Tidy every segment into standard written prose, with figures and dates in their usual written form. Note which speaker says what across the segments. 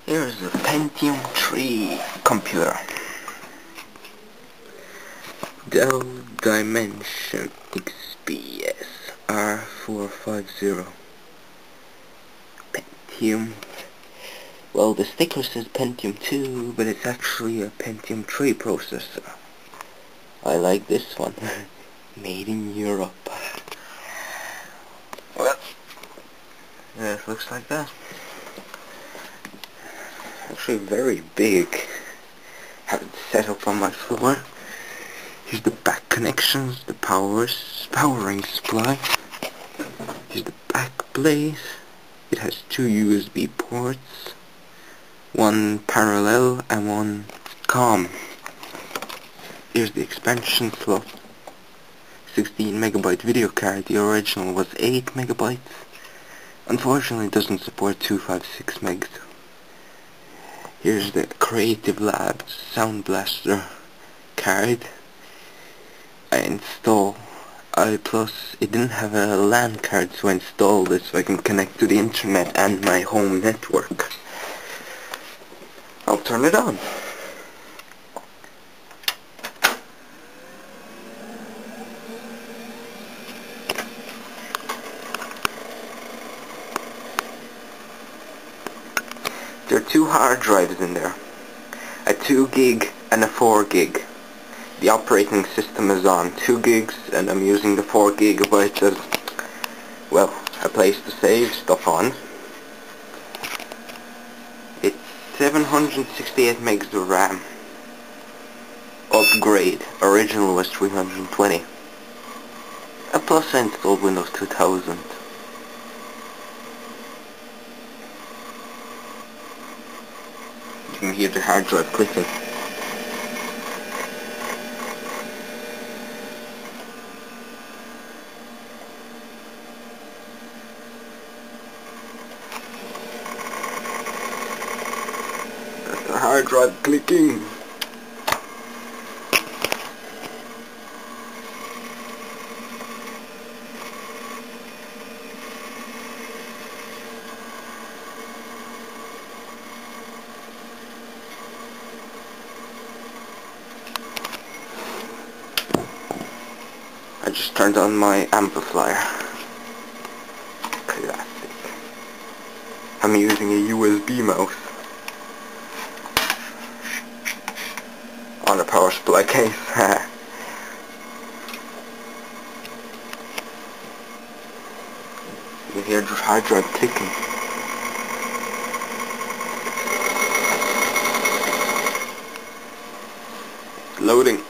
Speaker 1: Here's the Pentium III Computer. Dell Dimension XPS R450 Pentium. Well, the sticker says Pentium 2, but it's actually a Pentium 3 processor. I like this one. Made in Europe. Well, yeah, it looks like that. Actually very big. Have it set up on my floor. Here's the back connections, the powering supply. Here's the back plate. It has two USB ports, one parallel and one COM. Here's the expansion slot. 16 megabyte video card. The original was 8 megabytes. Unfortunately, it doesn't support 256 megs. Here's the Creative Labs Sound Blaster card. It didn't have a LAN card, so I installed it so I can connect to the internet and my home network. I'll turn it on. There are two hard drives in there, a 2 gig and a 4 gig. The operating system is on 2 gigs and I'm using the 4 gigabytes as, well, a place to save stuff on. It's 768 megs of RAM. Upgrade. Original was 320. And plus I installed Windows 2000. You can hear the hard drive clicking. That's the hard drive clicking. I just turned on my amplifier. Classic. I'm using a USB mouse on a power supply case. You hear the hard drive clicking. Loading.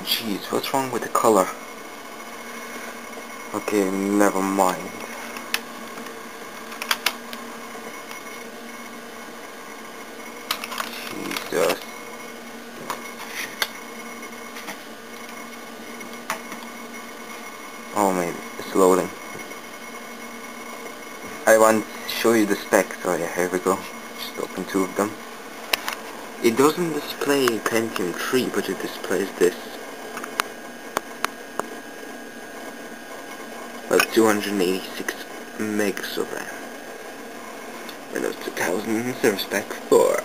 Speaker 1: Jeez, what's wrong with the color? Okay, never mind. Jesus. Oh, maybe it's loading. I want to show you the specs. Oh yeah, here we go. Just open two of them. It doesn't display Pentium 3, but it displays this. Well, 286 megs of RAM. Windows 2000 Service Pack 4.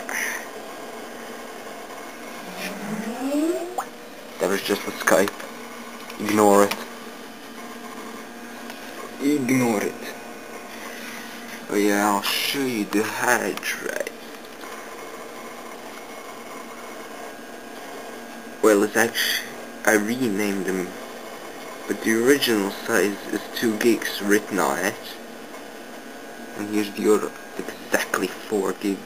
Speaker 1: That was just for Skype. Ignore it. Ignore it. Oh yeah, I'll show you the hard drive. Well, it's actually, I renamed them, but the original size is 2 gigs written on it. And here's the other, exactly 4 gigs.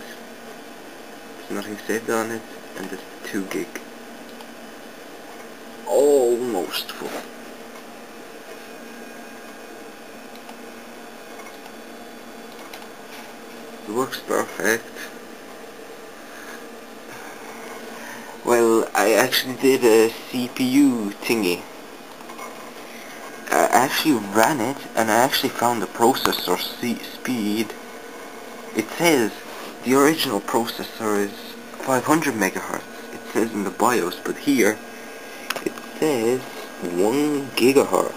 Speaker 1: There's nothing saved on it, and it's 2 gig. Almost full. It works perfect. I actually did a CPU thingy. I actually ran it, and I actually found the processor speed. It says the original processor is 500 megahertz. It says in the BIOS, but here it says 1 gigahertz,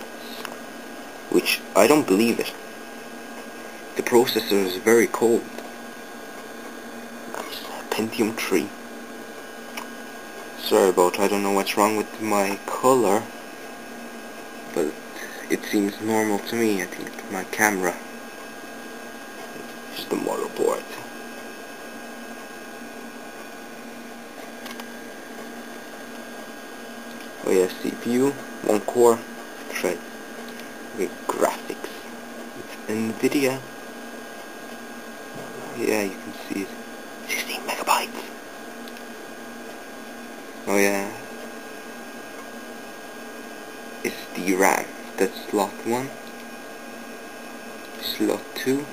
Speaker 1: which I don't believe it. The processor is very cold. Nice. Pentium 3. Sorry about, I don't know what's wrong with my color, but it seems normal to me. I think my camera. Just the motherboard. Oh yeah, CPU, 1 core, thread. Okay, graphics. It's NVIDIA. Yeah, you can see it. 16 megabytes. Oh yeah. It's DRAM. That's slot 1. Slot 2.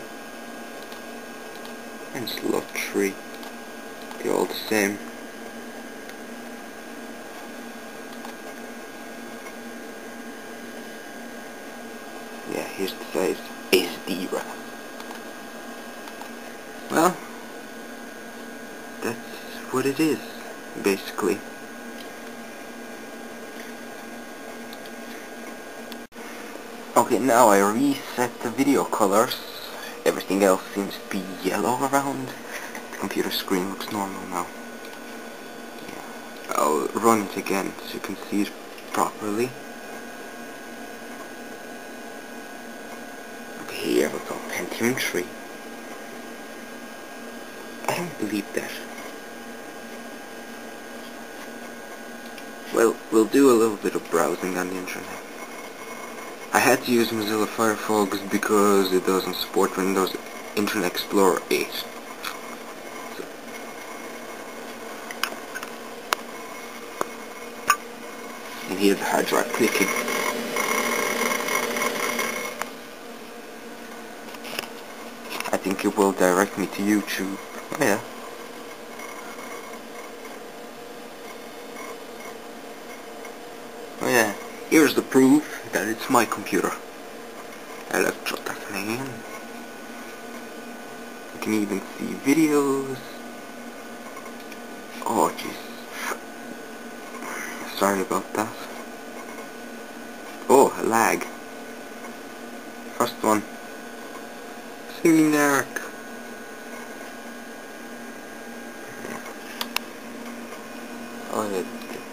Speaker 1: And slot 3. They're all the same. Yeah, here's the size. Is DRAM. Well, that's what it is, basically. Okay, now I reset the video colors. Everything else seems to be yellow around. The computer screen looks normal now. Yeah. I'll run it again so you can see it properly. Okay, here we go. Pentium 3. I don't believe that. Well, we'll do a little bit of browsing on the internet. I had to use Mozilla Firefox because it doesn't support Windows Internet Explorer 8. So. And here's the hard drive clicking. I think it will direct me to YouTube. Oh yeah. Oh yeah. Here's the proof that it's my computer. ElectroTechMan. You can even see videos. Oh jeez. Sorry about that. Oh, a lag. First one. Singing Arc. Oh yeah,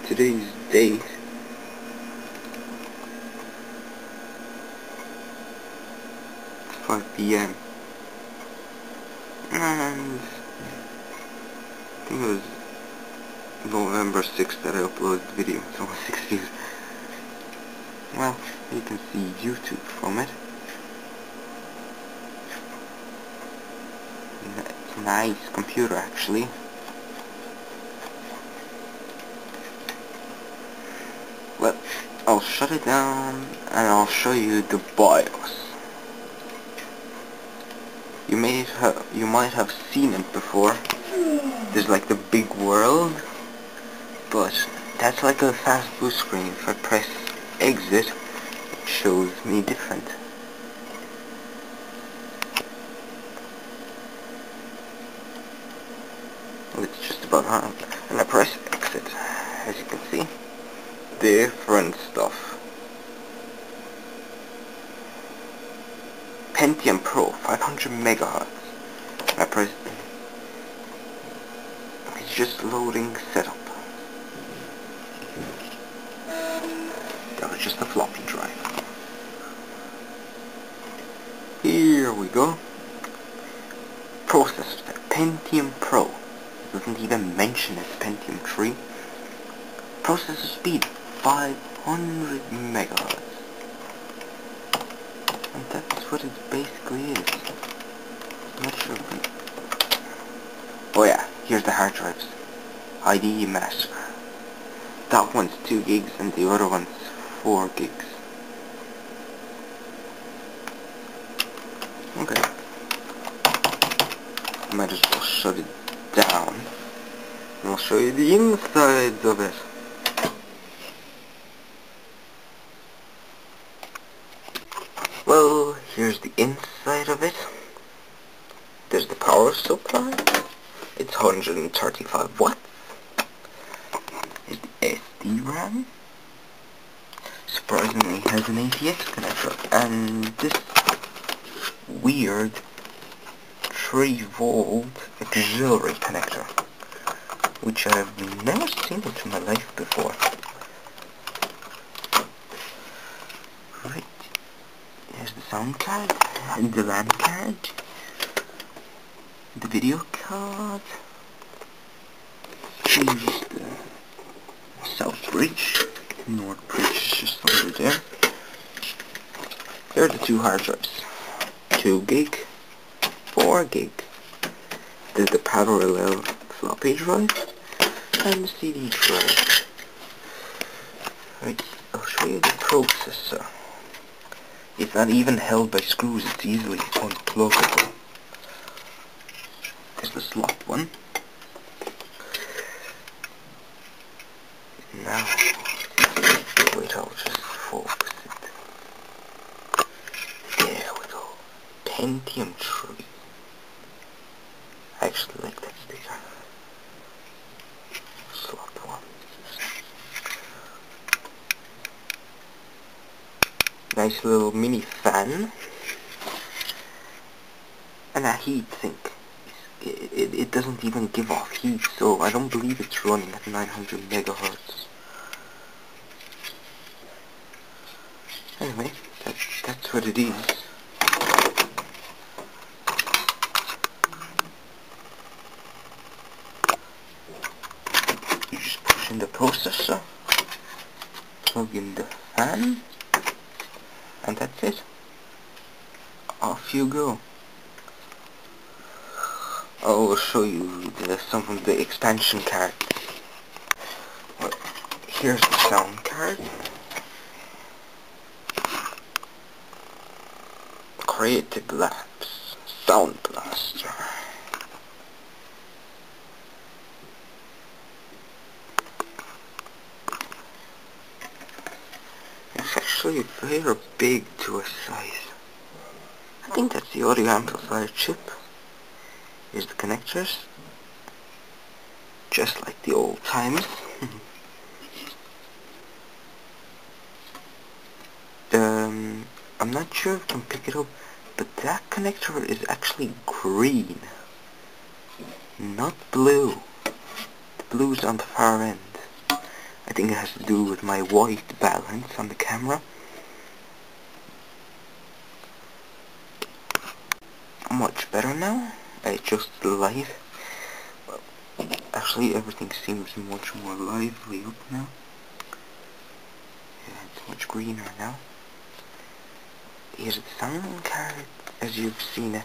Speaker 1: today's date. 5 PM. And I think it was November 6th that I uploaded the video. It's almost 6 views. Well, you can see YouTube from it. It's a nice computer actually. Well, I'll shut it down and I'll show you the BIOS. You might have seen it before. There's like the big world, but that's like a fast boot screen. If I press exit, it shows me different. Well, it's just about on, and I press exit. As you can see, different stuff. Pentium Pro, 500 megahertz. I press. It's just loading setup. That was just a floppy drive. Here we go. Processor type, Pentium Pro. It doesn't even mention it's Pentium 3. Processor speed, 500 megahertz. And that's what it basically is. I'm not sure. Oh yeah, here's the hard drives. IDE master. That one's 2 gigs and the other one's 4 gigs. Okay. Might as well shut it down. and I'll show you the insides of it. Well, here's the inside of it. There's the power supply. It's 135 watts. Here's the SD RAM. Surprisingly has an ATX connector. And this weird 3-volt auxiliary connector, which I've never seen it in my life before. Right, here's the sound card, and the LAN card, the video card, here's the south bridge, north bridge is just under there. Here are the two hard drives, 2 gig, 4 gig. There's the parallel floppy drive and the CD drive. Right, I'll show you the processor. It's not even held by screws, it's easily unpluggable. There's the slot one. Now, wait, I'll just focus it. There we go. Pentium III. I actually like that sticker. Slot one. Nice little mini fan. And a heat sink. It doesn't even give off heat, so I don't believe it's running at 900 megahertz. Anyway, that's what it is. You just push in the processor, plug in the fan, and that's it. Off you go. I will show you some of the expansion cards. Well, here's the sound card. Creative Labs Sound Blaster. It's actually very big to a size. I think that's the audio amplifier chip. Here's the connectors, just like the old times. I'm not sure if you can pick it up, but that connector is actually green, not blue. The blue's on the far end. I think it has to do with my white balance on the camera. Much better now. I adjusted the light. Well, actually everything seems much more lively up now. Yeah, it's much greener now. Here's the sound card, as you've seen it.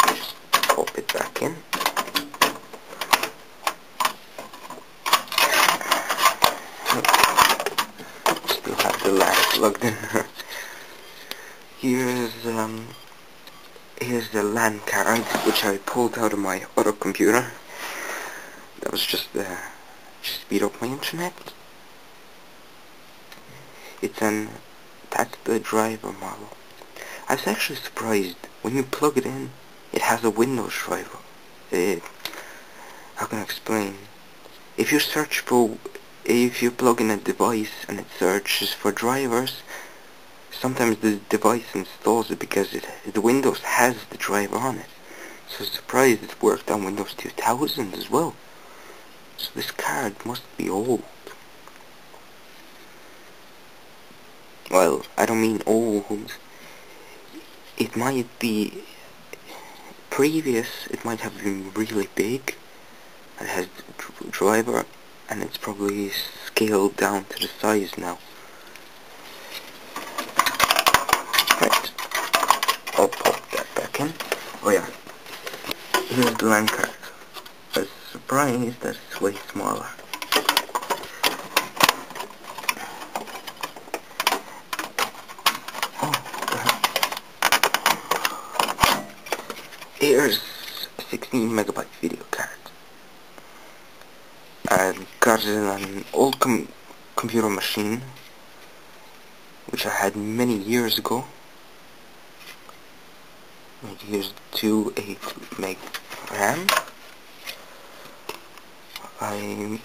Speaker 1: Just pop it back in. Still have the LAN plugged in. Here's the LAN card, which I pulled out of my other computer. That was just to speed up my internet. That's the driver model. I was actually surprised. When you plug it in, it has a Windows driver. How can I explain? If you plug in a device and it searches for drivers, sometimes the device installs it because the Windows has the driver on it. So I was surprised it worked on Windows 2000 as well. So this card must be old. Well, I don't mean old. It might be previous. It might have been really big. It has a driver, and it's probably scaled down to the size now. Right. I'll pop that back in. Oh yeah. Here's the LAN card. I was surprised that it's way smaller. Here's a 16 megabyte video card. got it on an old computer machine, which I had many years ago. And here's 2 8 meg RAM.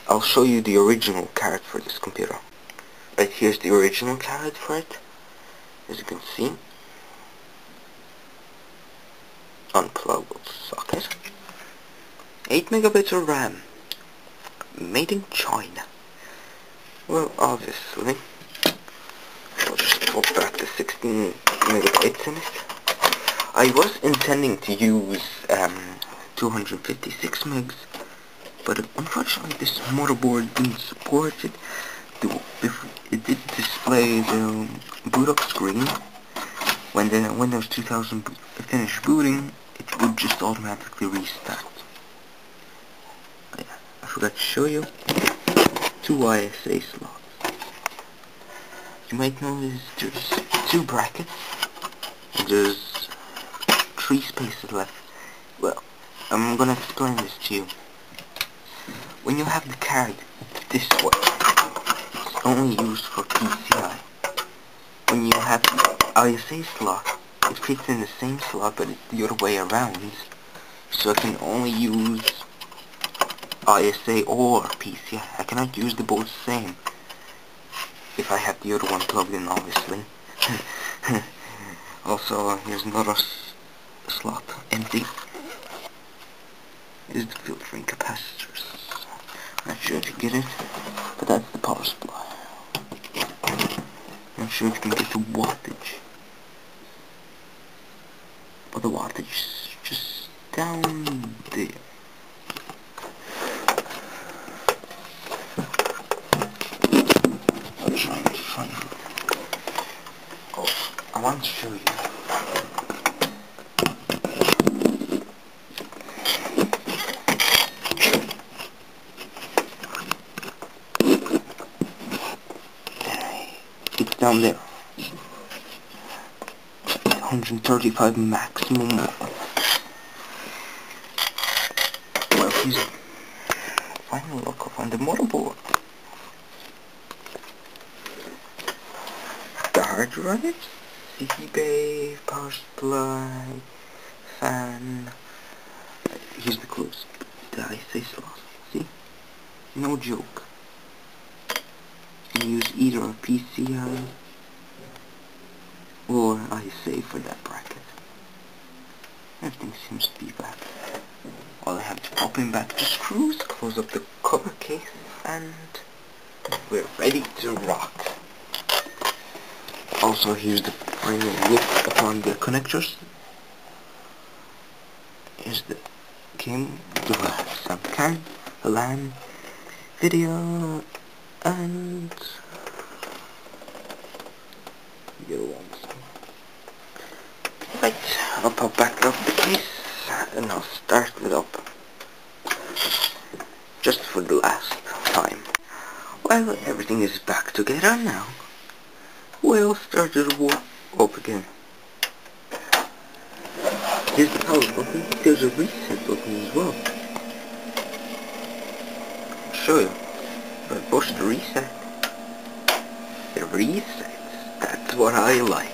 Speaker 1: I'll show you the original card for this computer. Right, here's the original card for it. As you can see, unpluggable socket. 8 megabytes of RAM, made in China. Well, obviously, I'll just put back the 16 megabytes in it. I was intending to use 256 megs, but unfortunately this motherboard didn't support it. It did display the boot up screen. When the Windows 2000 finished booting, it would just automatically restart. Yeah, I forgot to show you 2 ISA slots. You might notice there's 2 brackets and there's 3 spaces left. Well, I'm gonna explain this to you. When you have the card this way, it's only used for PCI. When you have the ISA slot, it fits in the same slot, but it's the other way around. So I can only use ISA or PCI. I cannot use the both same if I have the other one plugged in, obviously. Also, here's another slot empty. Is the filtering capacitors. Not sure if you get it, but that's the power supply. Not sure if you can get the wattage, but the wattage is just down there. I'll try and find it. Oh, I want to show you. It's down there. 135 maximum. Well, here's a final look on the motherboard. The hard drive, CD bay, power supply, fan. Here's the clues. The ISA slot. See? No joke. You can use either a PCI or ISA for that bracket. Everything seems to be back. All I have to pop in back the screws, close up the cover case, and we're ready to rock. Also, here's the final look upon the connectors. Here's the cable, some card, a LAN, video, and the other ones. Right, I'll pop back up the case and I'll start it up just for the last time. Well, everything is back together now. We'll start it up again. Here's the power button. There's a reset button as well. I'll show you. If I push the reset, it resets. That's what I like.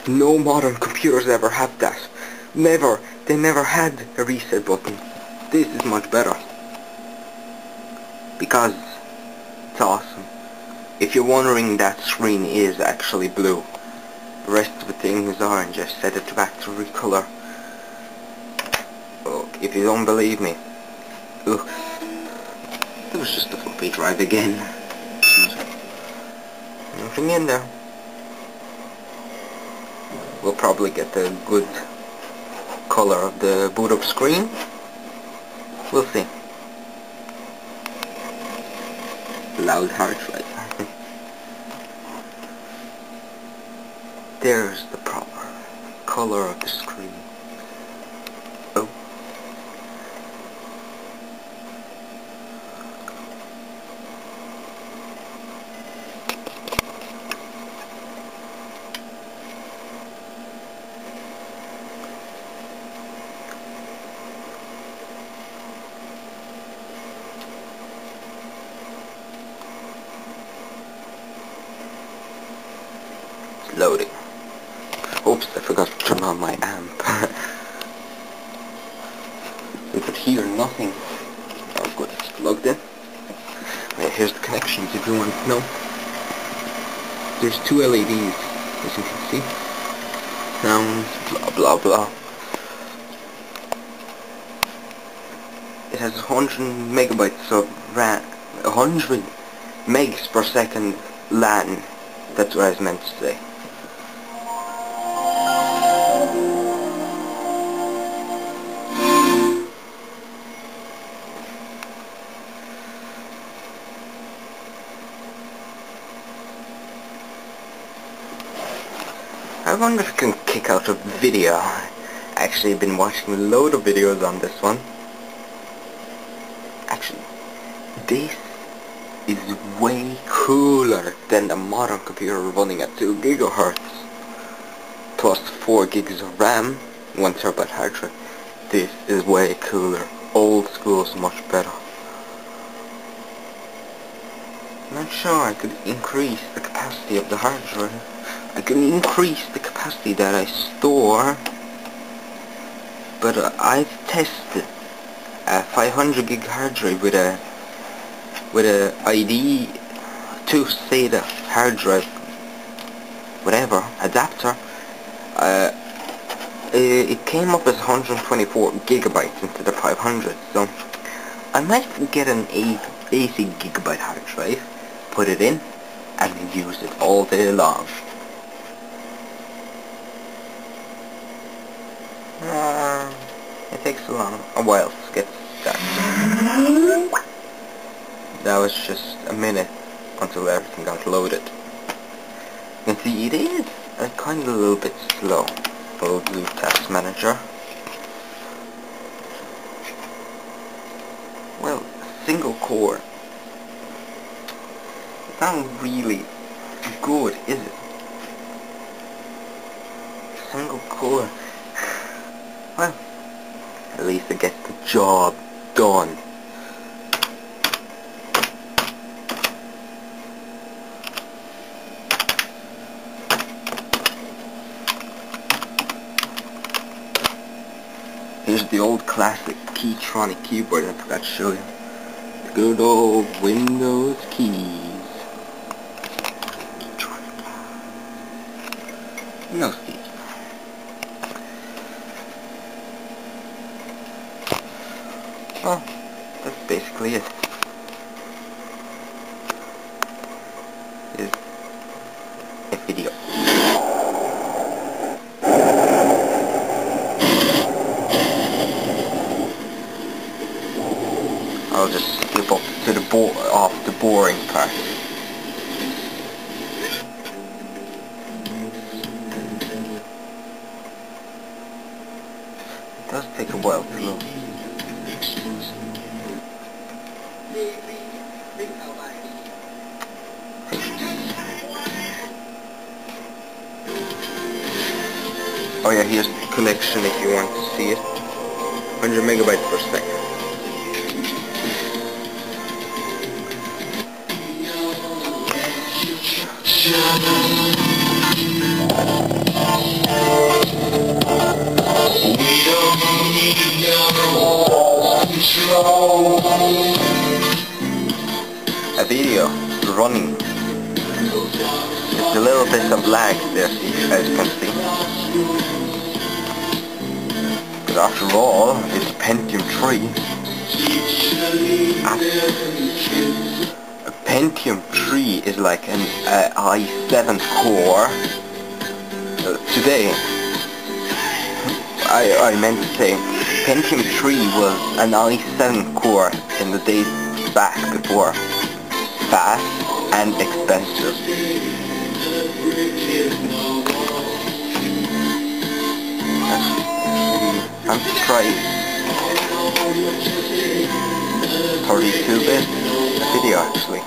Speaker 1: No modern computers ever have that. Never. They never had a reset button. This is much better. Because it's awesome. If you're wondering, that screen is actually blue. The rest of the thing is orange. I set it back to recolor. Oh, if you don't believe me, look. It was just a floppy drive again. Nothing in there. We'll probably get a good color of the boot up screen. We'll see. Loud hard drive. There's the proper color of the screen. Oh. loading. Oops, I forgot to turn on my amp. We could hear nothing. Oh good, it's plugged in. Right, here's the connections if you want to know. There's two LEDs, as you can see. Sounds, blah blah blah. It has 100 megabytes of RAM, 100 megs per second LAN. That's what I was meant to say. I wonder if I can kick out a video. Actually, I've been watching a load of videos on this one. Actually, this is way cooler than the modern computer running at 2 gigahertz plus 4 gigs of RAM, 1 terabyte hard drive. This is way cooler. Old school is much better. I'm not sure I could increase the capacity of the hard drive. I can increase the capacity that I store, but I've tested a 500 gig hard drive with a ID 2 SATA hard drive, whatever adapter. It came up as 124 gigabytes instead of 500. So I might get an 80 gigabyte hard drive, put it in, and use it all day long. It takes a while to get started. That was just a minute until everything got loaded. You can see it is kind of a little bit slow. We'll do Task Manager. Well, single core. It's not really good, is it? Single core. Well, at least it gets the job done. Here's the old classic Keytronic keyboard I forgot to show you. The good old Windows keys. Keytronic. No Steve. Well, that's basically it. Here's a video. I'll just skip up to the boring part. It does take a while to load. Oh yeah, here's the connection if you want to see it. 100 megabytes per second. A video running. It's a little bit of lag there, as you can see. But after all, it's Pentium 3. A Pentium 3 is like an i7 core. Today, I meant to say, Pentium 3 was an i7 core in the days back before. Fast and expensive. I'm surprised. 32-bit video actually.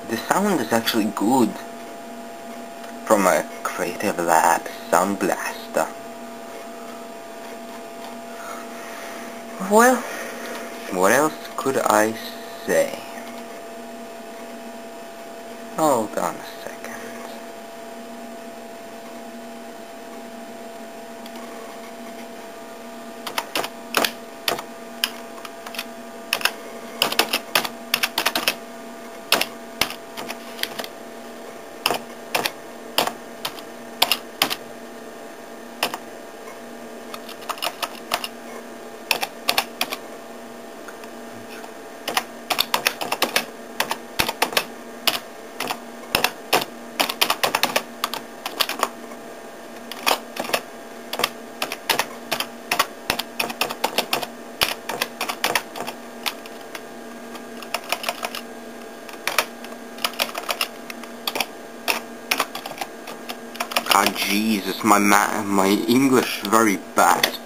Speaker 1: The sound is actually good from a Creative Lab Sound Blaster. Well, what else could I say? Hold on a second. Ah, Jesus, my English very bad.